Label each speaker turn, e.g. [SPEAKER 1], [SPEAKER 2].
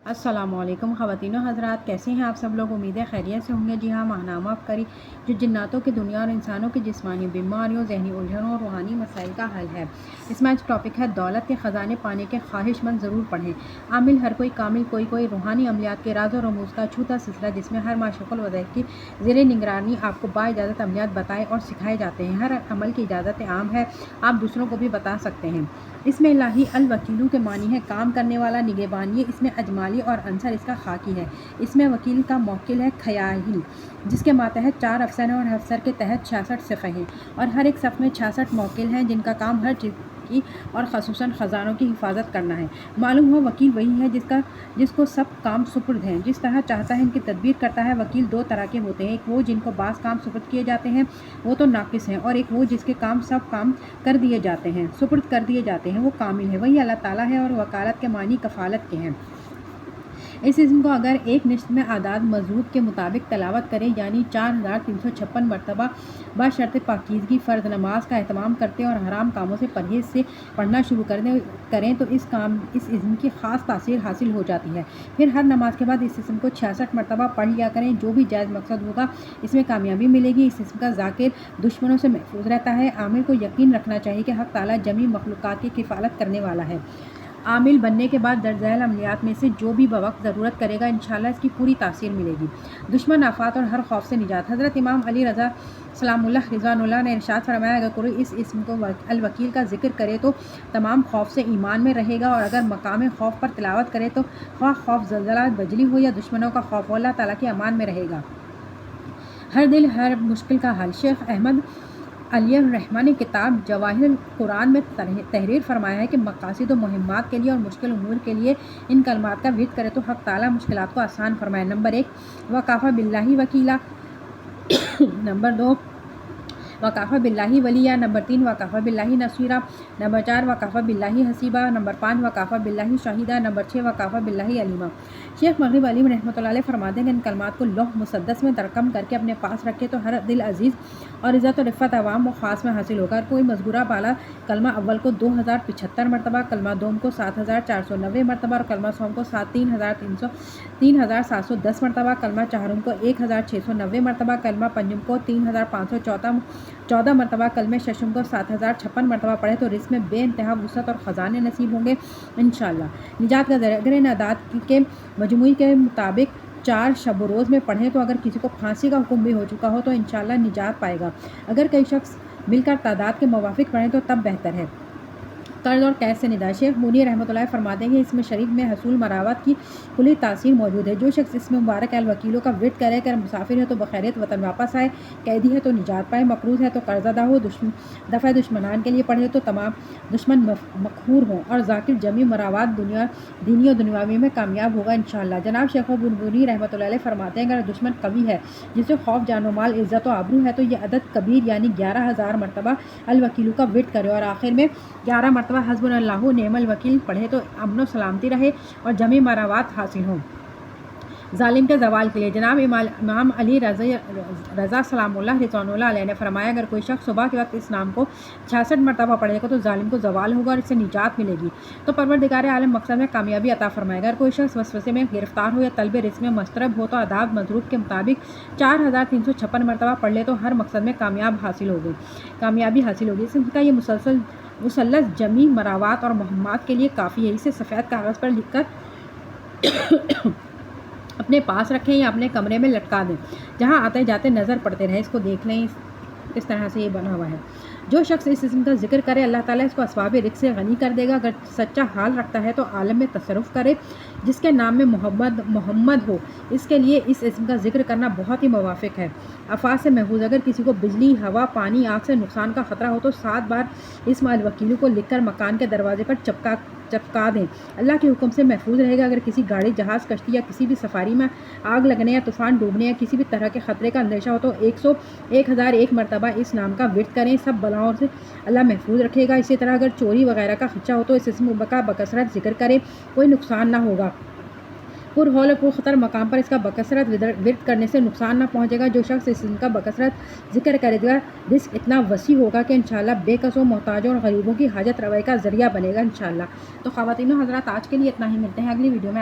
[SPEAKER 1] अस्सलामुअलैकुम ख़वातीनो हज़रात, कैसे हैं आप सब लोग। उम्मीद है खैरियत से होंगे। जी हाँ, माहनामा अफकारी जो जिन्नातों की दुनिया और इंसानों की जिस्मानी बीमारियों, जहनी उलझनों और रूहानी मसाइल का हल है। इसमें आज टॉपिक है दौलत के ख़जाने पाने के ख्वाहिशमंद ज़रूर पढ़ें। आमिल हर कोई कामिल कोई रूहानी अमलियात के राज और रमूज़ का छूता सिलसिला, जिसमें हर माशुक़ुल वज़ीफ़ की ज़ेरे निगरानी आपको बाइजाज़त अमलियात बताए और सिखाए जाते हैं। हर अमल की इजाज़त आम है, आप दूसरों को भी बता सकते हैं। इसमें इलाही अल वकीलू के मानी है काम करने वाला, निगहबानी। इसमें अजमाली और अंसर इसका खाकी है। इसमें वकील का मौकिल है खयाहिल, जिसके मातहत 4 अफसर हैं और हर अफसर के तहत 66 सिफ़े हैं और हर एक सफ़ में 66 मौकिल हैं, जिनका काम हर चीज़ की और ख़ुसूसन ख़जानों की हिफाजत करना है। मालूम हो वकील वही है जिसको सब काम सुपुर्द हैं, जिस तरह चाहता है इनकी तदबीर करता है। वकील 2 तरह के होते हैं, एक वो जिनको बाज़ काम सुपुर्द किए जाते हैं, वो तो नाकिस हैं, और एक वो जिसके काम सब काम कर दिए जाते हैं, सुपुर्द कर दिए जाते हैं, वो कामिल है। वही अल्लाह ताला है और वकालत के मानी कफ़ालत के हैं। इस इस्म को अगर एक निश्चित में आदाद मज़रूब के मुताबिक तलावत करें, यानी 4356 मरतबा बशर्त पाकीज़गी फ़र्ज़ नमाज का एहतमाम करते और हराम कामों से परहेज़ से पढ़ना शुरू करें तो इस इस्म की ख़ास तासीर हासिल हो जाती है। फिर हर नमाज के बाद इस इस्म को 66 मरतबा पढ़ लिया करें। जो भी जायज़ मकसद होगा इसमें कामयाबी मिलेगी। इस इस्म का ज़ाकिर दुश्मनों से महफूज रहता है। आमिल को यकीन रखना चाहिए कि हक़ ताला जमी मखलूक़ात की किफ़ालत करने वाला है। आमिल बनने के बाद दर्जैल अमलियात में से जो भी बवक्त ज़रूरत करेगा, इंशाअल्लाह इसकी पूरी तासीर मिलेगी। दुश्मन आफ़ात और हर खौफ से निजात। हज़रत इमाम अली रज़ा सलामुल्लाह रिज़वानुल्लाह ने इरशाद फरमाया, अगर कोई इस इस्म को अल वकील का जिक्र करे तो तमाम खौफ से ईमान में रहेगा, और अगर मकाम खौफ पर तिलावत करे तो ख्वाह खौफ ज़लज़ला बजली हो या दुश्मनों का खौफ हो, अल्लाह ताला के अमान में रहेगा। हर दिल हर मुश्किल का हल। शेख अहमद अली रहमान ने किताब जवाहिर कुरान में तहरीर फरमाया है कि मकासिद व मुहिम्मात के लिए और मुश्किल उमूर के लिए इन कलमात का विद करे तो हक़ ताला मुश्किलात को आसान फरमाए। नंबर 1 वकाफ़ा बिल्लाही वकीला, नंबर 2 वकाफ़ा बिल्लाही वलिया, नंबर 3 वकाफ़ा बिल्लाही नसीरा, नंबर 4 वकाफ़ा बिल्लाही हसीबा, नंबर 5 वकाफ़ा बिल्लाही शाहिदा, नंबर 6 वकाफ़ा बिल्लाही अलीमा। शेख मग़रिब अलीम रहमतुल्लाह अलैह फरमाते हैं कि इन कलमात को लौह मुसद्दस में तरकम करके अपने पास रखे तो हर दिल अजीज़ और इज़्ज़त और रिफ़त अवाम व ख़ास में हासिल होगा। कोई मज़कूरा बाला कलमा अव्वल को 2075 मरतबा, कलमा दोम को 7490 मरतबा और कलमा सोम को 3710 मरतबा, कलमा चाहरुम को 1690 मरतबा, कलमा पंजुम को 3514 मरतबा, कलमे शशुम को 7056 मरतबा पढ़े तो रिज़्क़ में बेइंतहा वुसअत और ख़ज़ाने नसीब होंगे इंशाअल्लाह। निजात का ज़रिया, अगर इन अदाद के मजमूई के मुताबिक 4 शब रोज़ में पढ़ें तो अगर किसी को फांसी का हुक्म भी हो चुका हो तो इंशाअल्लाह निजात पाएगा। अगर कई शख्स मिलकर तादाद के मुवाफिक पढ़ें तो तब बेहतर है। कर्ज और कैद से निजात। शेख मुनी रहमतुल्लाह फरमाते हैं कि इसमें शरीफ में हसूल मरावत की खुली तासीर मौजूद है। जो शख्स इसमें मुबारक अल वकीलों का विद करे, अगर मुसाफिर है तो बखैरियत वतन वापस आए, कैदी है तो निजात पाए, मकरूज़ है तो कर्ज अदा हो, दफ़ा दुश्मनान के लिए पढ़े तो तमाम दुश्मन मकहूर हों, और ज़ाकिर जमी मरावत दीनी और दुनियावी में कामयाब होगा इंशाअल्लाह। जनाब शेख बुनबुनी रहमतुल्लाह अलैह फरमाते हैं, अगर दुश्मन कवि है जिसे खौफ जानो माल इज़्ज़त व आबरू है तो यह अदद कबीर यानी 11000 मरतबा अल वकीलू का विद करे, और आखिर में 11 मरतबा हस्बुनल्लाहु नेमल वकील पढ़े तो अमन सलामती रहे और जमी मरावात हासिल हों जालिम के जवाल के लिए। जनाब इमाम अली रज़ा सलामुल्लाह रिज़वानुल्लाह अलैह ने फरमाया, अगर कोई शख्स सुबह के वक्त इस नाम को 66 मरतबा पढ़ेगा तो जालिम को जवाल होगा और इससे निजात मिलेगी, तो परवरदिगार आलम मकसद में कामयाबी अता फरमाएगा। अगर कोई शख्स वसवसे में गिरफ्तार हो या तलब रिज़्क़ में मस्तरब हो तो आदाब मज़रूब के मुताबिक 4356 मरतबा पढ़ ले तो हर मकसद में कामयाबी हासिल होगी। इसका ये मुसल्लस जमी मरावात और मुहम्मात के लिए काफ़ी है। इसे सफ़ेद कागज़ पर लिखकर अपने पास रखें या अपने कमरे में लटका दें, जहां आते जाते नज़र पड़ते रहे। इसको देख लें, इस तरह से ये बना हुआ है। जो शख्स इस इस्म का जिक्र करे, अल्लाह ताला इसको असबाब रिज़्क़ से गनी कर देगा। अगर सच्चा हाल रखता है तो आलम में तसर्रुफ़ करे, जिसके नाम में मोहम्मद हो, इसके लिए इस इस्म का जिक्र करना बहुत ही मुवाफ़िक है। आफ़ात से महफूज। अगर किसी को बिजली, हवा, पानी, आग से नुकसान का ख़तरा हो तो 7 बार इस्म अल वकीलू को लिखकर मकान के दरवाजे पर चपका दें, अल्लाह के हुक्म से महफूज रहेगा। अगर किसी गाड़ी, जहाज़, कश्ती या किसी भी सफारी में आग लगने या तूफ़ान डूबने या किसी भी तरह के ख़तरे का अंदेशा हो तो 1001 मरतबा इस नाम का विर्द करें, सब बलाओं से अल्लाह महफूज रखेगा। इसी तरह अगर चोरी वगैरह का खदशा हो तो इस इस्म का बकसरत जिक्र करें, कोई नुकसान ना होगा। पुरहौल और पुरख़तर मकाम पर इसका बकसरत विर्द करने से नुकसान ना पहुँचेगा। जो शख्स इसका बकसरत जिक्र करेगा, रिज़्क़ इतना वसी होगा कि इंशाअल्लाह बेकसों, मोहताजों और गरीबों की हाजत रवाई का ज़रिया बनेगा इंशाअल्लाह। तो ख़वातीनो हज़रात, आज के लिए इतना ही। मिलते हैं अगली वीडियो में।